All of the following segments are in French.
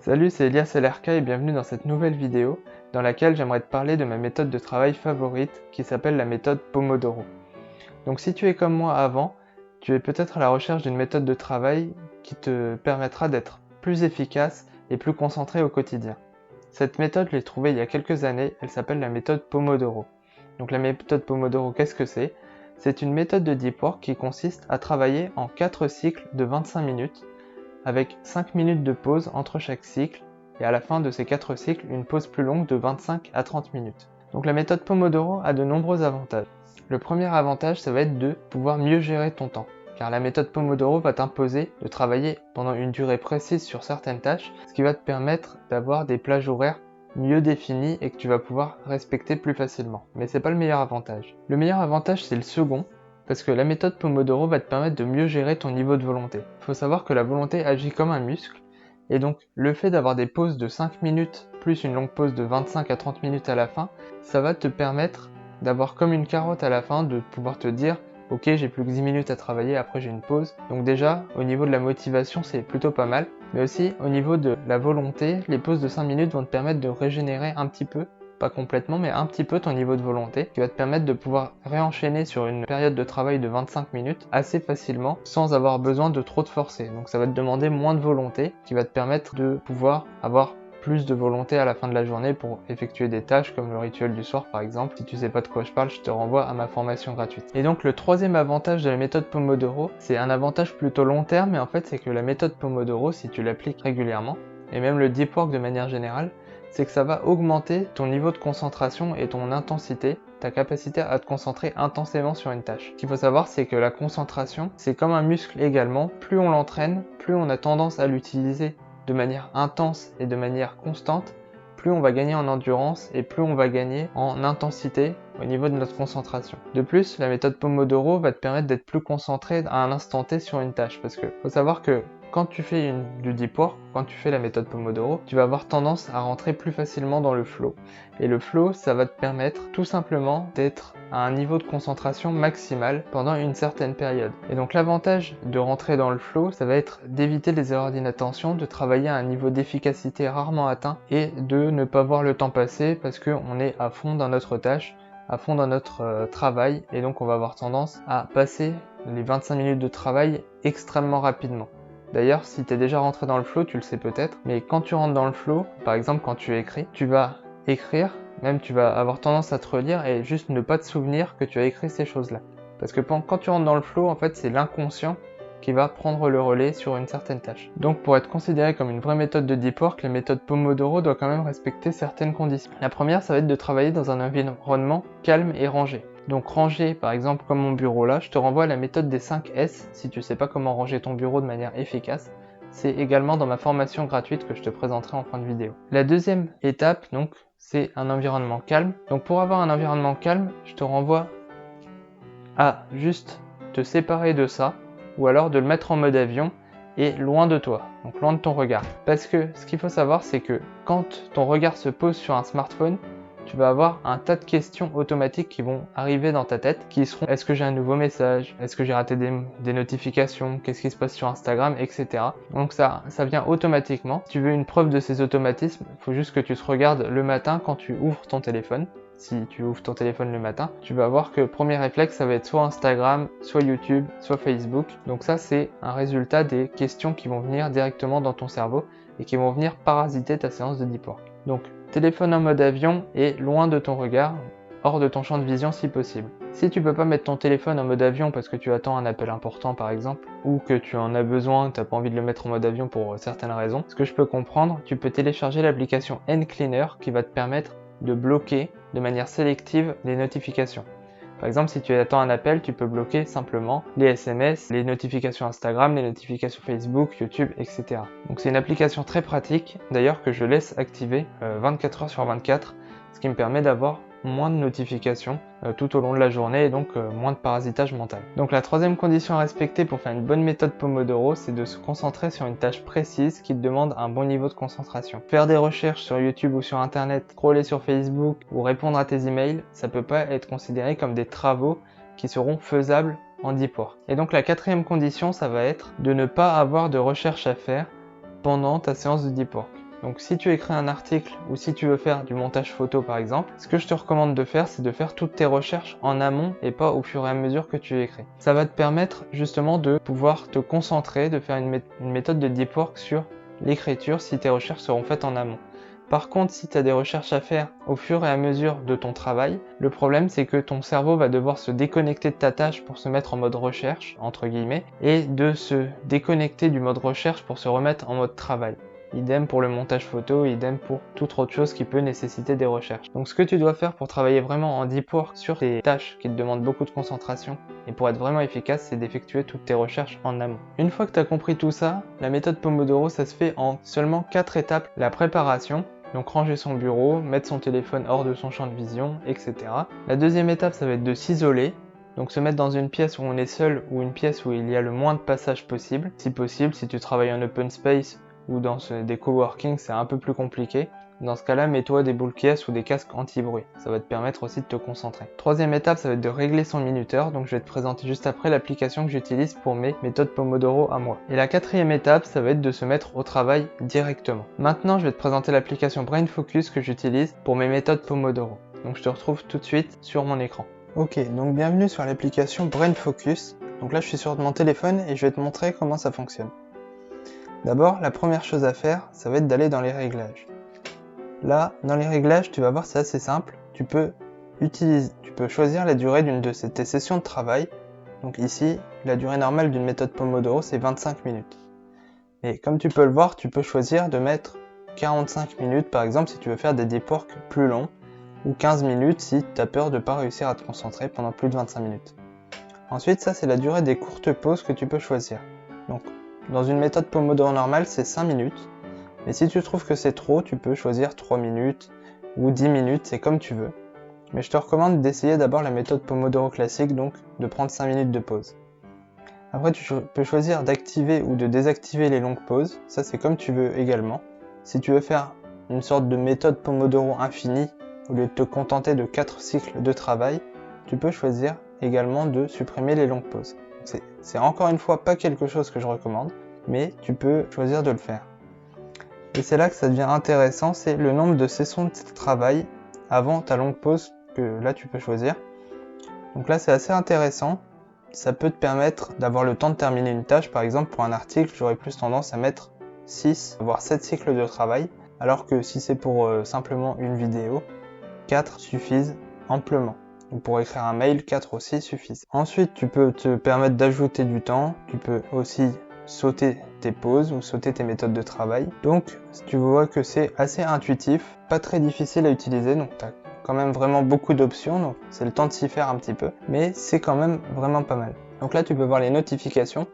Salut, c'est Elias LRK et bienvenue dans cette nouvelle vidéo dans laquelle j'aimerais te parler de ma méthode de travail favorite qui s'appelle la méthode Pomodoro. Donc si tu es comme moi avant, tu es peut-être à la recherche d'une méthode de travail qui te permettra d'être plus efficace et plus concentré au quotidien. Cette méthode, je l'ai trouvée il y a quelques années, elle s'appelle la méthode Pomodoro. Donc la méthode Pomodoro, qu'est-ce que c'est? C'est une méthode de deep work qui consiste à travailler en 4 cycles de 25 minutes avec 5 minutes de pause entre chaque cycle et à la fin de ces 4 cycles, une pause plus longue de 25 à 30 minutes. Donc la méthode Pomodoro a de nombreux avantages. Le premier avantage, ça va être de pouvoir mieux gérer ton temps, car la méthode Pomodoro va t'imposer de travailler pendant une durée précise sur certaines tâches, ce qui va te permettre d'avoir des plages horaires mieux définies et que tu vas pouvoir respecter plus facilement. Mais c'est pas le meilleur avantage. Le meilleur avantage, c'est le second, parce que la méthode Pomodoro va te permettre de mieux gérer ton niveau de volonté. Il faut savoir que la volonté agit comme un muscle, et donc le fait d'avoir des pauses de 5 minutes plus une longue pause de 25 à 30 minutes à la fin, ça va te permettre d'avoir comme une carotte à la fin, de pouvoir te dire ok, j'ai plus que 10 minutes à travailler, après j'ai une pause. Donc déjà, au niveau de la motivation, c'est plutôt pas mal, mais aussi au niveau de la volonté, les pauses de 5 minutes vont te permettre de régénérer un petit peu, pas complètement, mais un petit peu ton niveau de volonté, qui va te permettre de pouvoir réenchaîner sur une période de travail de 25 minutes assez facilement, sans avoir besoin de trop te forcer. Donc ça va te demander moins de volonté, qui va te permettre de pouvoir avoir plus de volonté à la fin de la journée pour effectuer des tâches comme le rituel du soir par exemple. Si tu sais pas de quoi je parle, je te renvoie à ma formation gratuite. Et donc le troisième avantage de la méthode Pomodoro, c'est un avantage plutôt long terme, mais en fait c'est que la méthode Pomodoro, si tu l'appliques régulièrement, et même le deep work de manière générale, c'est que ça va augmenter ton niveau de concentration et ton intensité, ta capacité à te concentrer intensément sur une tâche. Ce qu'il faut savoir, c'est que la concentration, c'est comme un muscle également. Plus on l'entraîne, plus on a tendance à l'utiliser de manière intense et de manière constante, plus on va gagner en endurance et plus on va gagner en intensité au niveau de notre concentration. De plus, la méthode Pomodoro va te permettre d'être plus concentré à un instant T sur une tâche, parce que faut savoir que quand tu fais du deep work, quand tu fais la méthode Pomodoro, tu vas avoir tendance à rentrer plus facilement dans le flow. Et le flow, ça va te permettre tout simplement d'être à un niveau de concentration maximal pendant une certaine période. Et donc l'avantage de rentrer dans le flow, ça va être d'éviter les erreurs d'inattention, de travailler à un niveau d'efficacité rarement atteint et de ne pas voir le temps passer parce qu'on est à fond dans notre tâche, à fond dans notre travail, et donc on va avoir tendance à passer les 25 minutes de travail extrêmement rapidement. D'ailleurs, si tu es déjà rentré dans le flow, tu le sais peut-être, mais quand tu rentres dans le flow, par exemple quand tu écris, tu vas écrire, même tu vas avoir tendance à te relire et juste ne pas te souvenir que tu as écrit ces choses-là. Parce que quand tu rentres dans le flow, en fait, c'est l'inconscient qui va prendre le relais sur une certaine tâche. Donc pour être considéré comme une vraie méthode de deep work, la méthode Pomodoro doit quand même respecter certaines conditions. La première, ça va être de travailler dans un environnement calme et rangé. Donc ranger, par exemple comme mon bureau là, je te renvoie à la méthode des 5 S si tu sais pas comment ranger ton bureau de manière efficace. C'est également dans ma formation gratuite que je te présenterai en fin de vidéo. La deuxième étape, donc, c'est un environnement calme. Donc pour avoir un environnement calme, je te renvoie à juste te séparer de ça, ou alors de le mettre en mode avion et loin de toi, donc loin de ton regard. Parce que ce qu'il faut savoir, c'est que quand ton regard se pose sur un smartphone, tu vas avoir un tas de questions automatiques qui vont arriver dans ta tête, qui seront est-ce que j'ai un nouveau message, est-ce que j'ai raté des notifications, qu'est-ce qui se passe sur Instagram, etc. Donc ça vient automatiquement. Si tu veux une preuve de ces automatismes, il faut juste que tu te regardes le matin quand tu ouvres ton téléphone. Si tu ouvres ton téléphone le matin, tu vas voir que le premier réflexe, ça va être soit Instagram, soit YouTube, soit Facebook. Donc ça, c'est un résultat des questions qui vont venir directement dans ton cerveau et qui vont venir parasiter ta séance de deep work. Donc, téléphone en mode avion et loin de ton regard, hors de ton champ de vision si possible. Si tu peux pas mettre ton téléphone en mode avion parce que tu attends un appel important par exemple, ou que tu en as besoin, tu n'as pas envie de le mettre en mode avion pour certaines raisons, ce que je peux comprendre, tu peux télécharger l'application nCleaner qui va te permettre de bloquer de manière sélective les notifications. Par exemple, si tu attends un appel, tu peux bloquer simplement les SMS, les notifications Instagram, les notifications Facebook, YouTube, etc. Donc c'est une application très pratique, d'ailleurs que je laisse activer 24 heures sur 24, ce qui me permet d'avoir moins de notifications tout au long de la journée et donc moins de parasitage mental. Donc la troisième condition à respecter pour faire une bonne méthode Pomodoro, c'est de se concentrer sur une tâche précise qui te demande un bon niveau de concentration. Faire des recherches sur YouTube ou sur Internet, scroller sur Facebook ou répondre à tes emails, ça peut pas être considéré comme des travaux qui seront faisables en deep work. Et donc la quatrième condition, ça va être de ne pas avoir de recherche à faire pendant ta séance de deep work. Donc si tu écris un article ou si tu veux faire du montage photo par exemple, ce que je te recommande de faire, c'est de faire toutes tes recherches en amont et pas au fur et à mesure que tu écris. Ça va te permettre justement de pouvoir te concentrer, de faire une méthode de deep work sur l'écriture si tes recherches seront faites en amont. Par contre, si tu as des recherches à faire au fur et à mesure de ton travail, le problème c'est que ton cerveau va devoir se déconnecter de ta tâche pour se mettre en mode recherche, entre guillemets, et de se déconnecter du mode recherche pour se remettre en mode travail. Idem pour le montage photo, idem pour toute autre chose qui peut nécessiter des recherches. Donc ce que tu dois faire pour travailler vraiment en deep work sur tes tâches qui te demandent beaucoup de concentration et pour être vraiment efficace, c'est d'effectuer toutes tes recherches en amont. Une fois que tu as compris tout ça, la méthode Pomodoro, ça se fait en seulement 4 étapes. La préparation, donc ranger son bureau, mettre son téléphone hors de son champ de vision, etc. La deuxième étape, ça va être de s'isoler. Donc se mettre dans une pièce où on est seul ou une pièce où il y a le moins de passages possible. Si possible, si tu travailles en open space ou dans des coworking, c'est un peu plus compliqué. Dans ce cas-là, mets-toi des boules caisses ou des casques anti-bruit. Ça va te permettre aussi de te concentrer. Troisième étape, ça va être de régler son minuteur. Donc je vais te présenter juste après l'application que j'utilise pour mes méthodes Pomodoro à moi. Et la quatrième étape, ça va être de se mettre au travail directement. Maintenant, je vais te présenter l'application Brain Focus que j'utilise pour mes méthodes Pomodoro. Donc je te retrouve tout de suite sur mon écran. Ok, donc bienvenue sur l'application Brain Focus. Donc là, je suis sur mon téléphone et je vais te montrer comment ça fonctionne. D'abord, la première chose à faire, ça va être d'aller dans les réglages. Là, dans les réglages, tu vas voir, c'est assez simple. Tu peux choisir la durée d'une de tes sessions de travail. Donc ici, la durée normale d'une méthode Pomodoro, c'est 25 minutes. Et comme tu peux le voir, tu peux choisir de mettre 45 minutes, par exemple, si tu veux faire des deep work plus longs, ou 15 minutes si tu as peur de ne pas réussir à te concentrer pendant plus de 25 minutes. Ensuite, ça, c'est la durée des courtes pauses que tu peux choisir. Donc, dans une méthode Pomodoro normale, c'est 5 minutes. Mais si tu trouves que c'est trop, tu peux choisir 3 minutes ou 10 minutes, c'est comme tu veux. Mais je te recommande d'essayer d'abord la méthode Pomodoro classique, donc de prendre 5 minutes de pause. Après, tu peux choisir d'activer ou de désactiver les longues pauses. Ça, c'est comme tu veux également. Si tu veux faire une sorte de méthode Pomodoro infinie, au lieu de te contenter de 4 cycles de travail, tu peux choisir également de supprimer les longues pauses. C'est encore une fois pas quelque chose que je recommande, mais tu peux choisir de le faire. Et c'est là que ça devient intéressant, c'est le nombre de sessions de travail avant ta longue pause que là tu peux choisir. Donc là c'est assez intéressant, ça peut te permettre d'avoir le temps de terminer une tâche. Par exemple pour un article, j'aurais plus tendance à mettre 6 voire 7 cycles de travail, alors que si c'est pour simplement une vidéo, 4 suffisent amplement. Ou pour écrire un mail, 4 aussi suffisent. Ensuite, tu peux te permettre d'ajouter du temps. Tu peux aussi sauter tes pauses ou sauter tes méthodes de travail. Donc, tu vois que c'est assez intuitif, pas très difficile à utiliser. Donc, tu as quand même vraiment beaucoup d'options. Donc, c'est le temps de s'y faire un petit peu. Mais c'est quand même vraiment pas mal. Donc là, tu peux voir les notifications.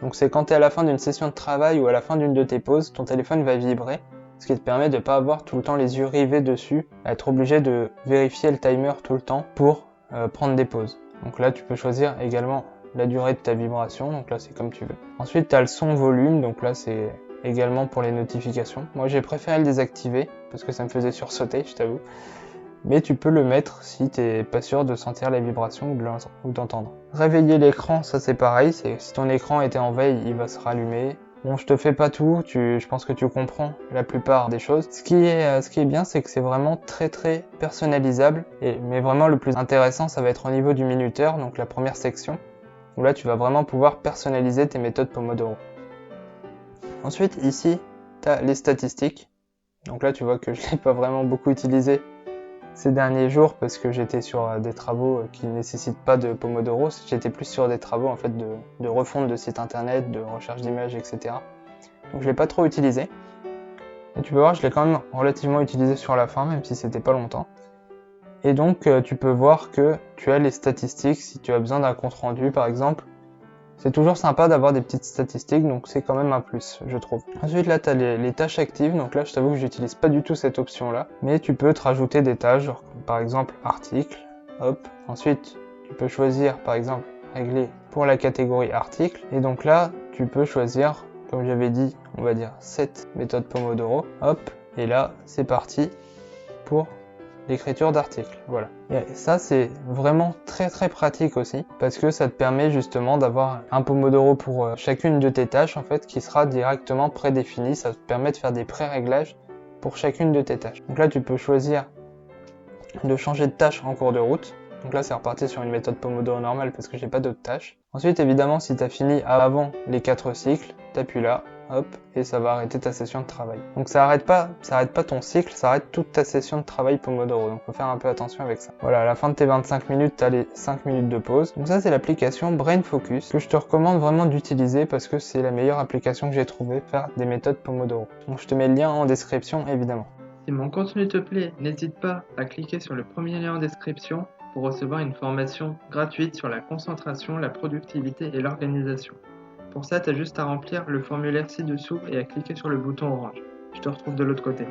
Donc, c'est quand tu es à la fin d'une session de travail ou à la fin d'une de tes pauses, ton téléphone va vibrer. Ce qui te permet de ne pas avoir tout le temps les yeux rivés dessus, à être obligé de vérifier le timer tout le temps pour prendre des pauses. Donc là, tu peux choisir également la durée de ta vibration, donc là c'est comme tu veux. Ensuite, tu as le son volume, donc là c'est également pour les notifications. Moi j'ai préféré le désactiver, parce que ça me faisait sursauter, je t'avoue. Mais tu peux le mettre si t'es pas sûr de sentir les vibrations ou d'entendre. Réveiller l'écran, ça c'est pareil, si ton écran était en veille, il va se rallumer. Bon, je te fais pas tout, je pense que tu comprends la plupart des choses. Ce qui est bien, c'est que c'est vraiment très personnalisable. Mais vraiment le plus intéressant, ça va être au niveau du minuteur, donc la première section, où là tu vas vraiment pouvoir personnaliser tes méthodes Pomodoro. Ensuite, ici, tu as les statistiques. Donc là, tu vois que je l'ai pas vraiment beaucoup utilisé ces derniers jours parce que j'étais sur des travaux qui ne nécessitent pas de Pomodoro. J'étais plus sur des travaux en fait de refonte de site internet, de recherche d'images, etc. Donc je l'ai pas trop utilisé. Et tu peux voir, je l'ai quand même relativement utilisé sur la fin, même si c'était pas longtemps. Et donc tu peux voir que tu as les statistiques si tu as besoin d'un compte rendu par exemple. C'est toujours sympa d'avoir des petites statistiques, donc c'est quand même un plus, je trouve. Ensuite, là, tu as les tâches actives. Donc là, je t'avoue que j'utilise pas du tout cette option-là. Mais tu peux te rajouter des tâches, genre, par exemple, article. Hop. Ensuite, tu peux choisir, par exemple, régler pour la catégorie article. Et donc là, tu peux choisir, comme j'avais dit, on va dire 7 méthodes Pomodoro. Hop. Et là, c'est parti pour l'écriture d'articles. Voilà. Et ça, c'est vraiment très très pratique aussi, parce que ça te permet justement d'avoir un Pomodoro pour chacune de tes tâches, en fait, qui sera directement prédéfini. Ça te permet de faire des pré-réglages pour chacune de tes tâches. Donc là, tu peux choisir de changer de tâche en cours de route. Donc là, c'est reparti sur une méthode Pomodoro normale parce que j'ai pas d'autres tâches. Ensuite, évidemment, si tu as fini avant les 4 cycles, t'appuies là, hop, et ça va arrêter ta session de travail. Donc ça arrête pas ton cycle, ça arrête toute ta session de travail Pomodoro. Donc faut faire un peu attention avec ça. Voilà, à la fin de tes 25 minutes, tu as les 5 minutes de pause. Donc ça, c'est l'application Brain Focus que je te recommande vraiment d'utiliser parce que c'est la meilleure application que j'ai trouvée pour faire des méthodes Pomodoro. Donc je te mets le lien en description, évidemment. Si mon contenu te plaît, n'hésite pas à cliquer sur le premier lien en description pour recevoir une formation gratuite sur la concentration, la productivité et l'organisation. Pour ça, tu as juste à remplir le formulaire ci-dessous et à cliquer sur le bouton orange. Je te retrouve de l'autre côté.